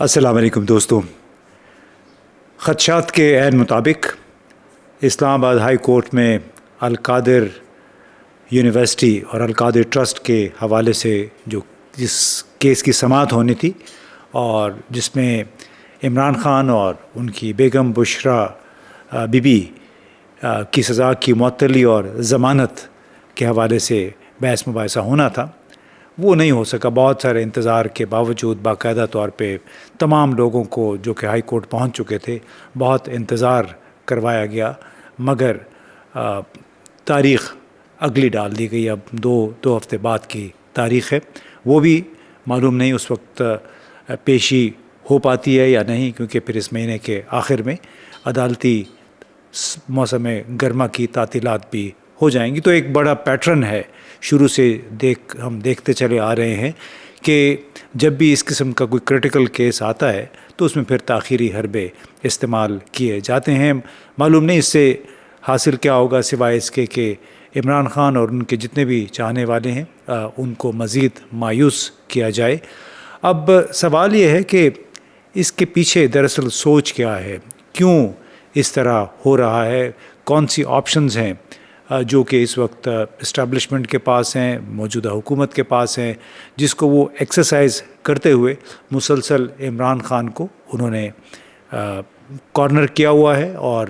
السلام علیکم دوستوں، خدشات کے عین مطابق اسلام آباد ہائی کورٹ میں القادر یونیورسٹی اور القادر ٹرسٹ کے حوالے سے جس کیس کی سماعت ہونی تھی اور جس میں عمران خان اور ان کی بیگم بشرا بی بی کی سزا کی معطلی اور ضمانت کے حوالے سے بحث مباحثہ ہونا تھا، وہ نہیں ہو سکا۔ بہت سارے انتظار کے باوجود باقاعدہ طور پہ تمام لوگوں کو جو کہ ہائی کورٹ پہنچ چکے تھے بہت انتظار کروایا گیا، مگر تاریخ اگلی ڈال دی گئی۔ اب دو ہفتے بعد کی تاریخ ہے، وہ بھی معلوم نہیں اس وقت پیشی ہو پاتی ہے یا نہیں، کیونکہ پھر اس مہینے کے آخر میں عدالتی موسم گرما کی تعطیلات بھی ہو جائیں گی۔ تو ایک بڑا پیٹرن ہے، شروع سے ہم دیکھتے چلے آ رہے ہیں کہ جب بھی اس قسم کا کوئی کرٹیکل کیس آتا ہے تو اس میں پھر تاخیری حربے استعمال کیے جاتے ہیں۔ معلوم نہیں اس سے حاصل کیا ہوگا، سوائے اس کے کہ عمران خان اور ان کے جتنے بھی چاہنے والے ہیں ان کو مزید مایوس کیا جائے۔ اب سوال یہ ہے کہ اس کے پیچھے دراصل سوچ کیا ہے، کیوں اس طرح ہو رہا ہے، کون سی آپشنز ہیں جو کہ اس وقت اسٹیبلشمنٹ کے پاس ہیں، موجودہ حکومت کے پاس ہیں، جس کو وہ ایکسرسائز کرتے ہوئے مسلسل عمران خان کو انہوں نے کارنر کیا ہوا ہے، اور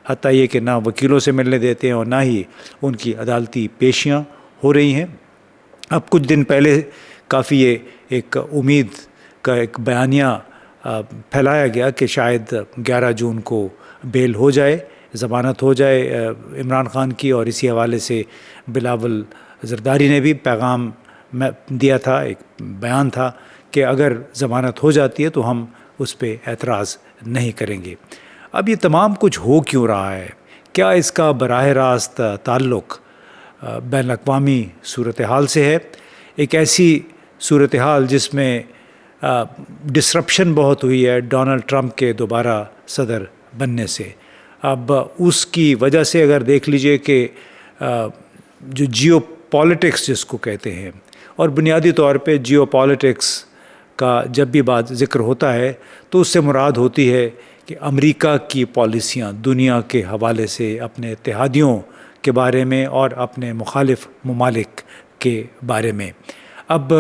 حتیٰ یہ کہ نہ وکیلوں سے ملنے دیتے ہیں اور نہ ہی ان کی عدالتی پیشیاں ہو رہی ہیں۔ اب کچھ دن پہلے کافی ایک امید کا ایک بیانیہ پھیلایا گیا کہ شاید 11 جون کو بیل ہو جائے، ضمانت ہو جائے عمران خان کی، اور اسی حوالے سے بلاول زرداری نے بھی پیغام دیا تھا، ایک بیان تھا کہ اگر ضمانت ہو جاتی ہے تو ہم اس پہ اعتراض نہیں کریں گے۔ اب یہ تمام کچھ ہو کیوں رہا ہے؟ کیا اس کا براہ راست تعلق بین الاقوامی صورتحال سے ہے؟ ایک ایسی صورتحال جس میں ڈسرپشن بہت ہوئی ہے ڈونلڈ ٹرمپ کے دوبارہ صدر بننے سے۔ اب اس کی وجہ سے اگر دیکھ لیجئے کہ جو جیو پالیٹکس جس کو کہتے ہیں، اور بنیادی طور پہ جیو پالیٹکس کا جب بھی بات ذکر ہوتا ہے تو اس سے مراد ہوتی ہے کہ امریکہ کی پالیسیاں دنیا کے حوالے سے، اپنے اتحادیوں کے بارے میں اور اپنے مخالف ممالک کے بارے میں۔ اب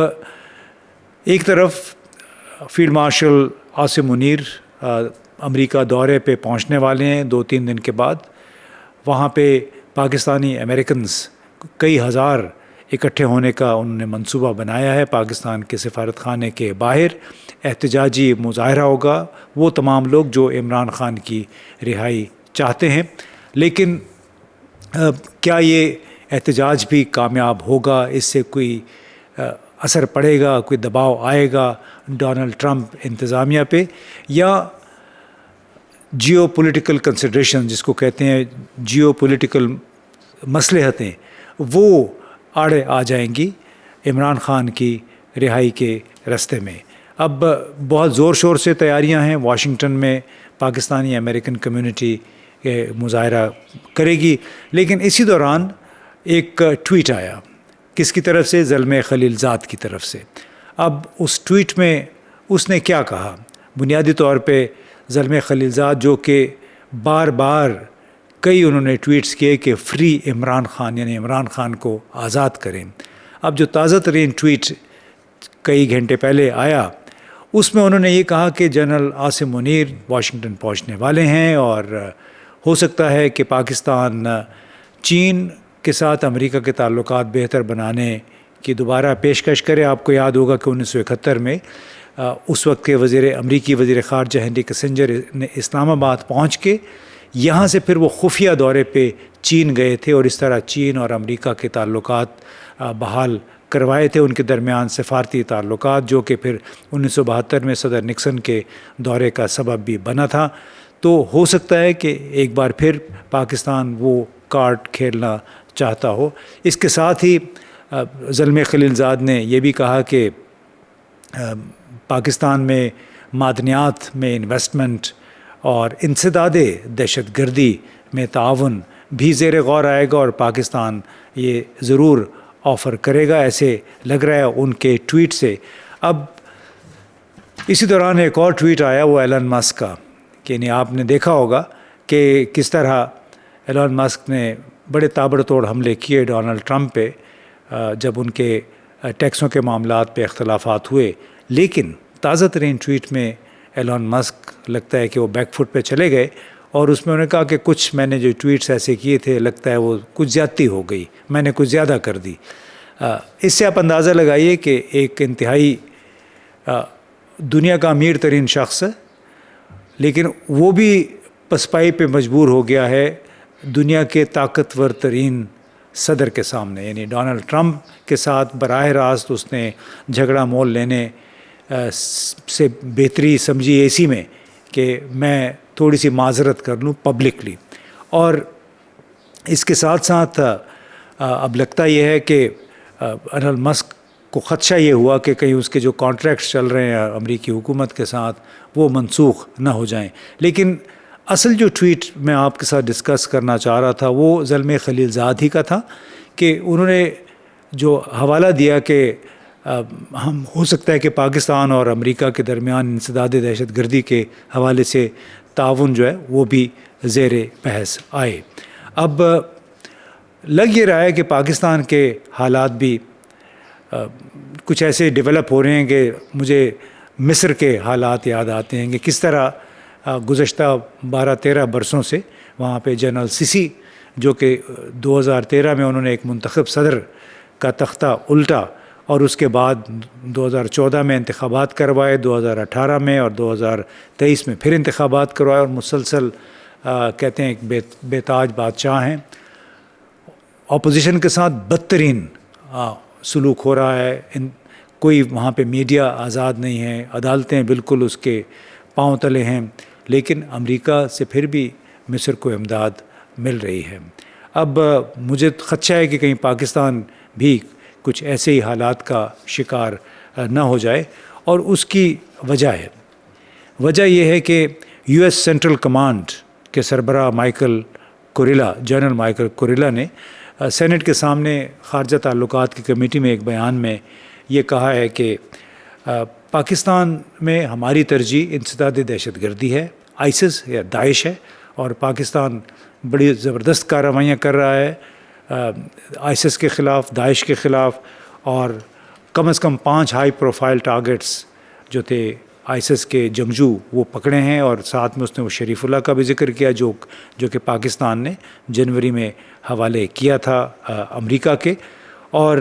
ایک طرف فیلڈ مارشل عاصم منیر امریکہ دورے پہ پہنچنے والے ہیں 2-3 دن کے بعد۔ وہاں پہ پاکستانی امریکنز کئی ہزار اکٹھے ہونے کا انہوں نے منصوبہ بنایا ہے۔ پاکستان کے سفارت خانے کے باہر احتجاجی مظاہرہ ہوگا، وہ تمام لوگ جو عمران خان کی رہائی چاہتے ہیں۔ لیکن کیا یہ احتجاج بھی کامیاب ہوگا؟ اس سے کوئی اثر پڑے گا، کوئی دباؤ آئے گا ڈونلڈ ٹرمپ انتظامیہ پہ، یا جیو پولیٹیکل کنسیڈریشن جس کو کہتے ہیں، جیو پولیٹیکل مصلحتیں، وہ آڑے آ جائیں گی عمران خان کی رہائی کے راستے میں؟ اب بہت زور شور سے تیاریاں ہیں، واشنگٹن میں پاکستانی امریکن کمیونٹی مظاہرہ کرے گی، لیکن اسی دوران ایک ٹویٹ آیا، کس کی طرف سے؟ زلمے خلیل زاد کی طرف سے۔ اب اس ٹویٹ میں اس نے کیا کہا؟ بنیادی طور پہ زلمے خلیل زاد جو کہ بار بار کئی انہوں نے ٹویٹس کیے کہ فری عمران خان، یعنی عمران خان کو آزاد کریں۔ اب جو تازہ ترین ٹویٹ کئی گھنٹے پہلے آیا اس میں انہوں نے یہ کہا کہ جنرل عاصم منیر واشنگٹن پہنچنے والے ہیں، اور ہو سکتا ہے کہ پاکستان چین کے ساتھ امریکہ کے تعلقات بہتر بنانے کی دوبارہ پیشکش کرے۔ آپ کو یاد ہوگا کہ 1971 میں اس وقت کے امریکی وزیر خارجہ ہنری کسنجر نے اسلام آباد پہنچ کے یہاں سے پھر وہ خفیہ دورے پہ چین گئے تھے، اور اس طرح چین اور امریکہ کے تعلقات بحال کروائے تھے، ان کے درمیان سفارتی تعلقات، جو کہ پھر 1972 میں صدر نکسن کے دورے کا سبب بھی بنا تھا۔ تو ہو سکتا ہے کہ ایک بار پھر پاکستان وہ کارڈ کھیلنا چاہتا ہو۔ اس کے ساتھ ہی زلمے خلیل زاد نے یہ بھی کہا کہ پاکستان میں معدنیات میں انویسٹمنٹ اور انسداد دہشت گردی میں تعاون بھی زیر غور آئے گا، اور پاکستان یہ ضرور آفر کرے گا، ایسے لگ رہا ہے ان کے ٹویٹ سے۔ اب اسی دوران ایک اور ٹویٹ آیا وہ ایلن مسک کا کہ یعنی آپ نے دیکھا ہوگا کہ کس طرح ایلن مسک نے بڑے تابڑ توڑ حملے کیے ڈونلڈ ٹرمپ پہ جب ان کے ٹیکسوں کے معاملات پہ اختلافات ہوئے، لیکن تازہ ترین ٹویٹ میں ایلن مسک لگتا ہے کہ وہ بیک فٹ پہ چلے گئے اور اس میں انہوں نے کہا کہ کچھ میں نے جو ٹویٹس ایسے کیے تھے لگتا ہے وہ کچھ زیادتی ہو گئی، میں نے کچھ زیادہ کر دی۔ اس سے آپ اندازہ لگائیے کہ ایک انتہائی دنیا کا امیر ترین شخص ہے، لیکن وہ بھی پسپائی پہ مجبور ہو گیا ہے دنیا کے طاقتور ترین صدر کے سامنے، یعنی ڈونلڈ ٹرمپ کے ساتھ براہ راست اس نے جھگڑا مول لینے سے بہتری سمجھی اسی میں کہ میں تھوڑی سی معذرت کر لوں پبلکلی۔ اور اس کے ساتھ ساتھ اب لگتا یہ ہے کہ ایلن مسک کو خدشہ یہ ہوا کہ کہیں اس کے جو کانٹریکٹس چل رہے ہیں امریکی حکومت کے ساتھ وہ منسوخ نہ ہو جائیں۔ لیکن اصل جو ٹویٹ میں آپ کے ساتھ ڈسکس کرنا چاہ رہا تھا وہ زلمے خلیل زاد ہی کا تھا کہ انہوں نے جو حوالہ دیا کہ ہم ہو سکتا ہے کہ پاکستان اور امریکہ کے درمیان انسداد دہشت گردی کے حوالے سے تعاون جو ہے وہ بھی زیر بحث آئے۔ اب لگ یہ رہا ہے کہ پاکستان کے حالات بھی کچھ ایسے ڈیولپ ہو رہے ہیں کہ مجھے مصر کے حالات یاد آتے ہیں کہ کس طرح گزشتہ 12-13 برسوں سے وہاں پہ جنرل سیسی جو کہ 2013 میں انہوں نے ایک منتخب صدر کا تختہ الٹا اور اس کے بعد 2014 میں انتخابات کروائے، 2018 میں اور 2023 میں پھر انتخابات کروائے اور مسلسل کہتے ہیں ایک بے تاج بادشاہ ہیں۔ اپوزیشن کے ساتھ بدترین سلوک ہو رہا ہے، کوئی وہاں پہ میڈیا آزاد نہیں ہے، عدالتیں بالکل اس کے پاؤں تلے ہیں، لیکن امریکہ سے پھر بھی مصر کو امداد مل رہی ہے۔ اب مجھے خدشہ ہے کہ کہیں پاکستان بھی کچھ ایسے ہی حالات کا شکار نہ ہو جائے، اور اس کی وجہ یہ ہے کہ یو ایس سینٹرل کمانڈ کے سربراہ جنرل مائیکل کوریلا نے سینٹ کے سامنے خارجہ تعلقات کی کمیٹی میں ایک بیان میں یہ کہا ہے کہ پاکستان میں ہماری ترجیح انسداد دہشت گردی ہے، آئسس یا داعش ہے، اور پاکستان بڑی زبردست کارروائیاں کر رہا ہے آئسس کے خلاف، داعش کے خلاف، اور کم از کم 5 ہائی پروفائل ٹارگٹس جو تھے آئسس کے جنگجو وہ پکڑے ہیں، اور ساتھ میں اس نے وہ شریف اللہ کا بھی ذکر کیا جو کہ پاکستان نے جنوری میں حوالے کیا تھا امریکہ کے، اور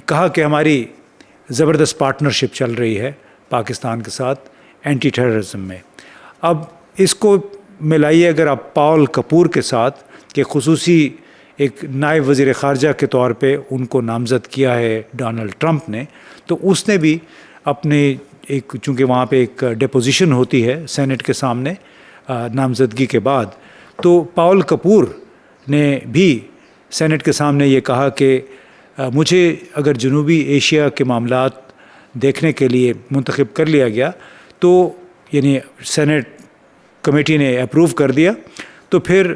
کہا کہ ہماری زبردست پارٹنرشپ چل رہی ہے پاکستان کے ساتھ اینٹی ٹیررزم میں۔ اب اس کو ملائیے اگر آپ پاول کپور کے ساتھ کہ خصوصی ایک نائب وزیر خارجہ کے طور پہ ان کو نامزد کیا ہے ڈونلڈ ٹرمپ نے، تو اس نے بھی اپنے چونکہ وہاں پہ ایک ڈیپوزیشن ہوتی ہے سینٹ کے سامنے نامزدگی کے بعد، تو پاول کپور نے بھی سینٹ کے سامنے یہ کہا کہ مجھے اگر جنوبی ایشیا کے معاملات دیکھنے کے لیے منتخب کر لیا گیا تو یعنی سینٹ کمیٹی نے اپروو کر دیا تو پھر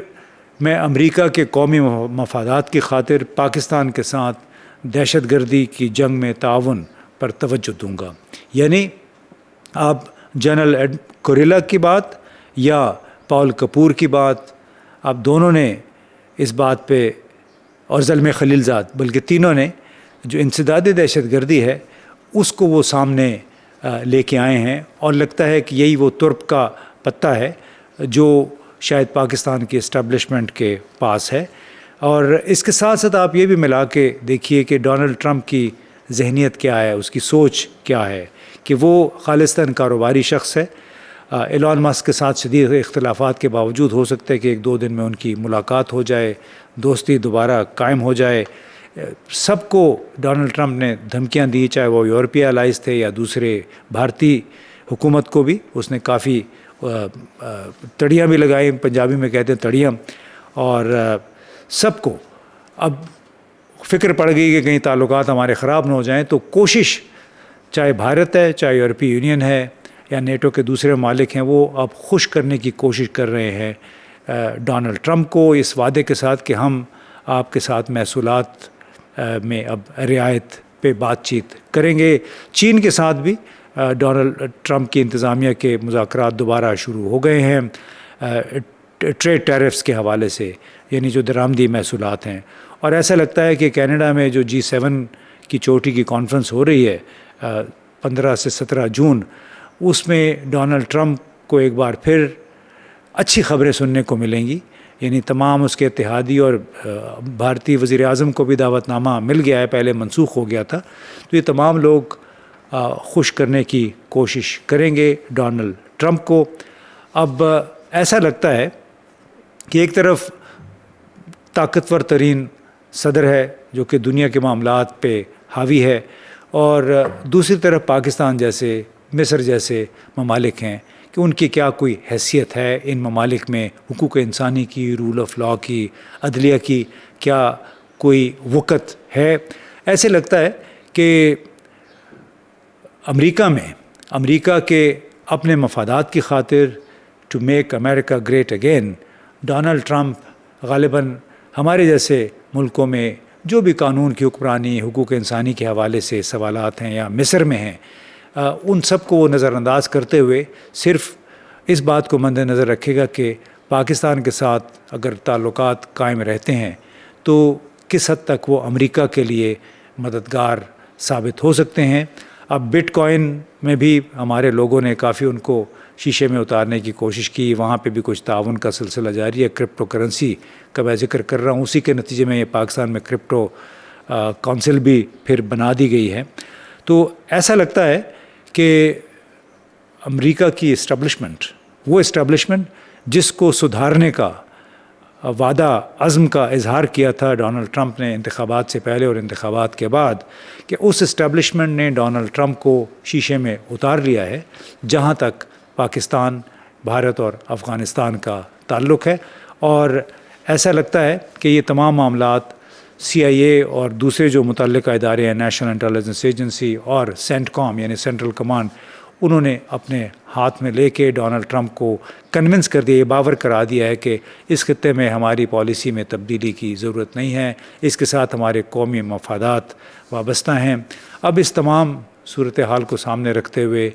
میں امریکہ کے قومی مفادات کی خاطر پاکستان کے ساتھ دہشت گردی کی جنگ میں تعاون پر توجہ دوں گا۔ یعنی آپ جنرل کوریلا کی بات یا پاول کپور کی بات، آپ دونوں نے اس بات پہ، اور زلمے خلیل زاد، بلکہ تینوں نے جو انسداد دہشت گردی ہے اس کو وہ سامنے لے کے آئے ہیں، اور لگتا ہے کہ یہی وہ ترپ کا پتہ ہے جو شاید پاکستان کی اسٹیبلشمنٹ کے پاس ہے۔ اور اس کے ساتھ ساتھ آپ یہ بھی ملا کے دیکھیے کہ ڈونلڈ ٹرمپ کی ذہنیت کیا ہے، اس کی سوچ کیا ہے، کہ وہ خالصتاً کاروباری شخص ہے۔ ایلن مسک کے ساتھ شدید اختلافات کے باوجود ہو سکتا ہے کہ 1-2 دن میں ان کی ملاقات ہو جائے، دوستی دوبارہ قائم ہو جائے۔ سب کو ڈونلڈ ٹرمپ نے دھمکیاں دی، چاہے وہ یورپی الائز تھے یا دوسرے بھارتی حکومت کو بھی اس نے کافی تڑیاں بھی لگائی، پنجابی میں کہتے ہیں تڑیاں، اور سب کو اب فکر پڑ گئی کہ کہیں تعلقات ہمارے خراب نہ ہو جائیں، تو کوشش چاہے بھارت ہے، چاہے یورپی یونین ہے یا نیٹو کے دوسرے ممالک ہیں، وہ اب خوش کرنے کی کوشش کر رہے ہیں ڈونلڈ ٹرمپ کو اس وعدے کے ساتھ کہ ہم آپ کے ساتھ محصولات میں اب رعایت پہ بات چیت کریں گے۔ چین کے ساتھ بھی ڈونلڈ ٹرمپ کی انتظامیہ کے مذاکرات دوبارہ شروع ہو گئے ہیں ٹریڈ ٹیرفس کے حوالے سے، یعنی جو درآمدی محصولات ہیں، اور ایسا لگتا ہے کہ کینیڈا میں جو G7 کی چوٹی کی کانفرنس ہو رہی ہے 15 سے 17 جون، اس میں ڈونلڈ ٹرمپ کو ایک بار پھر اچھی خبریں سننے کو ملیں گی، یعنی تمام اس کے اتحادی اور بھارتی وزیر اعظم کو بھی دعوت نامہ مل گیا ہے، پہلے منسوخ ہو گیا تھا، تو یہ تمام لوگ خوش کرنے کی کوشش کریں گے ڈونلڈ ٹرمپ کو۔ اب ایسا لگتا ہے کہ ایک طرف طاقتور ترین صدر ہے جو کہ دنیا کے معاملات پہ حاوی ہے، اور دوسری طرف پاکستان جیسے، مصر جیسے ممالک ہیں کہ ان کی کیا کوئی حیثیت ہے ان ممالک میں، حقوق انسانی کی، رول آف لاء کی، عدلیہ کی کیا کوئی وقت ہے؟ ایسے لگتا ہے کہ امریکہ کے اپنے مفادات کی خاطر to make America great again, Donald Trump غالباً ہمارے جیسے ملکوں میں جو بھی قانون کی حکمرانی، حقوق انسانی کے حوالے سے سوالات ہیں یا مصر میں ہیں، ان سب کو وہ نظر انداز کرتے ہوئے صرف اس بات کو مد نظر رکھے گا کہ پاکستان کے ساتھ اگر تعلقات قائم رہتے ہیں تو کس حد تک وہ امریکہ کے لیے مددگار ثابت ہو سکتے ہیں۔ اب بٹ کوائن میں بھی ہمارے لوگوں نے کافی ان کو شیشے میں اتارنے کی کوشش کی، وہاں پہ بھی کچھ تعاون کا سلسلہ جاری ہے۔ کرپٹو کرنسی کا میں ذکر کر رہا ہوں، اسی کے نتیجے میں یہ پاکستان میں کرپٹو کونسل بھی پھر بنا دی گئی ہے۔ تو ایسا لگتا ہے کہ امریکہ کی اسٹیبلشمنٹ، وہ اسٹیبلشمنٹ جس کو سدھارنے کا وعدہ عزم کا اظہار کیا تھا ڈونلڈ ٹرمپ نے انتخابات سے پہلے اور انتخابات کے بعد، کہ اس اسٹیبلشمنٹ نے ڈونلڈ ٹرمپ کو شیشے میں اتار لیا ہے جہاں تک پاکستان، بھارت اور افغانستان کا تعلق ہے۔ اور ایسا لگتا ہے کہ یہ تمام معاملات CIA اور دوسرے جو متعلقہ ادارے ہیں، نیشنل انٹیلیجنس ایجنسی اور سینٹ کام یعنی سینٹرل کمانڈ، انہوں نے اپنے ہاتھ میں لے کے ڈونلڈ ٹرمپ کو کنونس کر دیا، یہ باور کرا دیا ہے کہ اس خطے میں ہماری پالیسی میں تبدیلی کی ضرورت نہیں ہے، اس کے ساتھ ہمارے قومی مفادات وابستہ ہیں۔ اب اس تمام صورتحال کو سامنے رکھتے ہوئے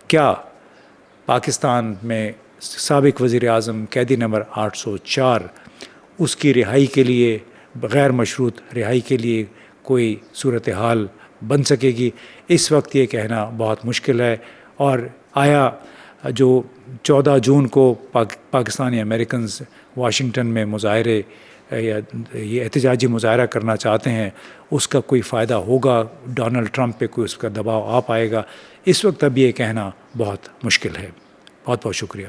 کیا پاکستان میں سابق وزیر اعظم قیدی نمبر 804 اس کی رہائی کے لیے، غیر مشروط رہائی کے لیے کوئی صورتحال بن سکے گی؟ اس وقت یہ کہنا بہت مشکل ہے۔ اور آیا جو 14 جون کو پاکستانی امریکنز واشنگٹن میں مظاہرے یا یہ احتجاجی مظاہرہ کرنا چاہتے ہیں، اس کا کوئی فائدہ ہوگا؟ ڈونلڈ ٹرمپ پہ کوئی اس کا دباؤ آ پائے گا؟ اس وقت اب یہ کہنا بہت مشکل ہے۔ بہت بہت شکریہ۔